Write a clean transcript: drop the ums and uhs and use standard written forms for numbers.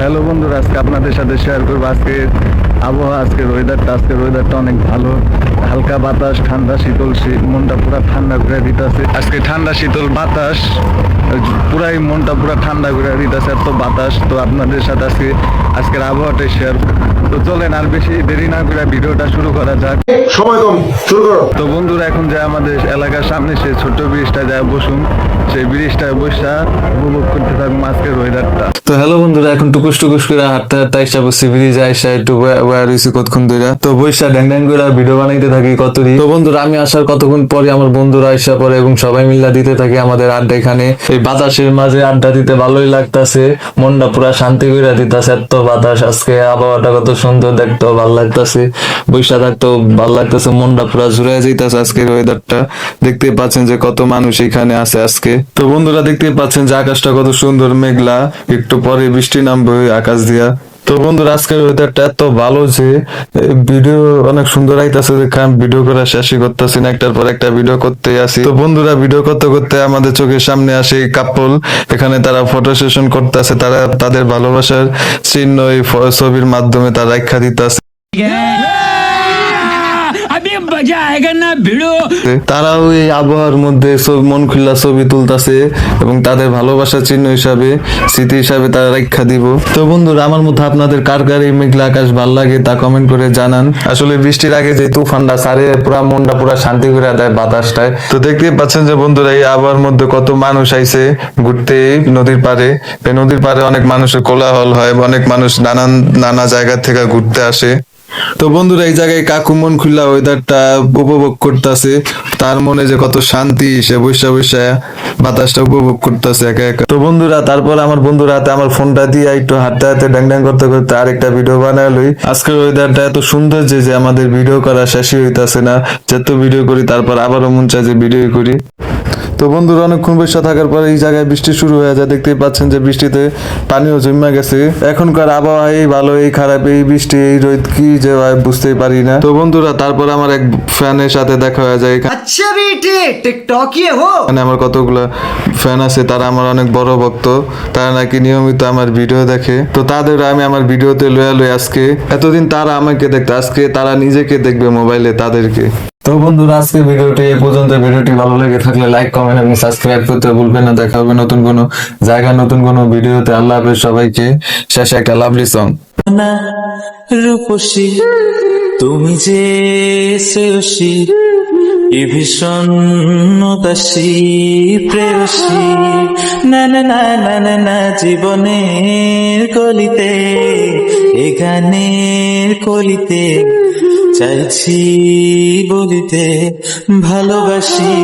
Hello বন্ধুরা, আজকে আপনাদের সাথে শেয়ার করবো আজকের আবহাওয়া। আজকের ওয়েদারটা অনেক ভালো, হালকা বাতাস, ঠান্ডা শীতল মনটা পুরা ঠান্ডা করে দিতেছে। আজকে ঠান্ডা শীতল বাতাস পুরাই মনটা পুরা ঠান্ডা করে দিতেছে, এত বাতাস। তো আপনাদের সাথে আজকের আবহাওয়াটাই শেয়ার। তো চলেন আর বেশি দেরি না করে ভিডিওটা শুরু করা যাক। সময় কম, শুরু করো। তো বন্ধুরা, এখন যে আমাদের এলাকার সামনে সেই ছোট্ট ব্রিজটা যায় বসুন, সেই ব্রিজটায় বসা উপভোগ করতে থাকুন আজকের ওয়েদারটা। তো হ্যালো বন্ধুরা, এখন টুকুস করে হাঁটতে আইসা বসছি ব্রিজে, আইসা একটু রয়েছি কতক্ষণ ধরে। তো বৈশা ড্যাং করে ভিডিও বানাইতে থাকি কতরি। তো বন্ধুরা, আমি আসার কতক্ষণ পরে আমার বন্ধুরা আইসা পরে এবং সবাই মিল্লা দিতে থাকি আমাদের আড্ডা। এখানে এই বাতাসের মাঝে আড্ডা দিতে ভালোই লাগতাছে, মনটা পুরা শান্তি করে দিতেছে, এত বাতাস। আজকে আবহাওয়াটা কত সুন্দর, দেখতেও ভালো লাগতেছে, বৈশা থাকতেও ভালো লাগতেছে, মনটা পুরা জুড়ে যাইতেছে। আজকের ওয়েদারটা দেখতে পাচ্ছেন যে কত মানুষ এখানে আছে আজকে। তো বন্ধুরা, দেখতে পাচ্ছেন যে আকাশটা কত সুন্দর মেঘলা, একটু পরে বৃষ্টি নামবে আকাশ দিয়া। তো বন্ধুরা, আজকের ওয়েদারটা এত ভালো যে ভিডিও অনেক সুন্দর আইতাছে, দেখে আমি ভিডিও করা শেষই করতেছি না, একটার পর একটা ভিডিও করতে আসি। তো বন্ধুরা, ভিডিও করতে করতে আমাদের চোখের সামনে আসে কাপল, এখানে তারা ফটো সেশন করতেছে, তারা তাদের ভালোবাসার চিহ্ন এই ছবির মাধ্যমে তারা রাখা দিতেছে। তারাও এই আবহাওয়ার মধ্যে মন খুল্লা ছবি তুলতেছে এবং তাদের ভালোবাসার চিহ্ন হিসাবে, স্মৃতি হিসাবে তারা রাখা দিব। তো বন্ধুরা, আমার মধ্যে আপনাদের কার কার এই মেঘলা আকাশ ভাল লাগে তা কমেন্ট করে জানান। আসলে বৃষ্টির আগে যে তুফানটা সারে পুরা মনটা পুরা শান্তি করে দেয় বাতাসটায়। তো দেখতেই পাচ্ছেন যে বন্ধুরা, এই আবহাওয়ার মধ্যে কত মানুষ আইছে ঘুরতে নদীর পাড়ে। এই নদীর পাড়ে অনেক মানুষের কোলাহল হয়, অনেক মানুষ নানা জায়গা থেকে ঘুরতে আসে। তো বন্ধুরা, এই জায়গায় কাকু মন খুল্লা ওয়েদারটা উপভোগ করতেছে, তার মনে যে কত শান্তি, সে বৈশা বাতাসটা উপভোগ করতেছে একা একা। তো বন্ধুরা, তারপর আমার বন্ধুরা হাতে আমার ফোনটা দিয়ে একটু হাঁটতে ড্যাং করতে করতে আরেকটা ভিডিও বানালোই। আজকের ওয়েদারটা এত সুন্দর যে আমাদের ভিডিও করা শেষই হইতাছে না, যত ভিডিও করি তারপর আবারও মন চায় যে ভিডিও করি। তো বন্ধুরা, অনেকক্ষণ বসে থাকার পরে এই জায়গায় বৃষ্টি শুরু হয়ে যায়। দেখতেই পাচ্ছেন যে বৃষ্টিতে পানিও জমে গেছে। এখনকার আবহাওয়া এই ভালো, এই খারাপ, এই বৃষ্টি, এই রোদ কি যে হয় বুঝতেই পারি না। তো বন্ধুরা, তারপর আমার এক ফ্যানের সাথে দেখা হয়ে যায়। আচ্ছা বেটে টিকটকিয়ে হো। মানে আমার কতগুলো ফ্যান আছে, তারা আমার অনেক বড় ভক্ত, তারা নাকি নিয়মিত আমার ভিডিও দেখে। তো তাদের আমি আমার ভিডিওতে লই আজকে। এতদিন তারা আমাকে দেখতো, আজকে তারা নিজেকে দেখবে মোবাইলে তাদেরকে। তো বন্ধুরা, আজকে ভিডিওটি এই পর্যন্ত। ভিডিওটি ভালো লেগে থাকলে লাইক, কমেন্ট এবং সাবস্ক্রাইব করতে ভুলবেন না। দেখা হবে নতুন কোনো জায়গা, নতুন কোনো ভিডিওতে। আল্লাহ হাফেজ সবাইকে। শেষে একটা লাভলি সং। রূপসী তুমি যে শ্রেয়সী, ভীষণ দাসী প্রেয়সী, না না না না না না, জীবনের কলিতে, এ গানের কলিতে চাইছি বলিতে ভালোবাসি।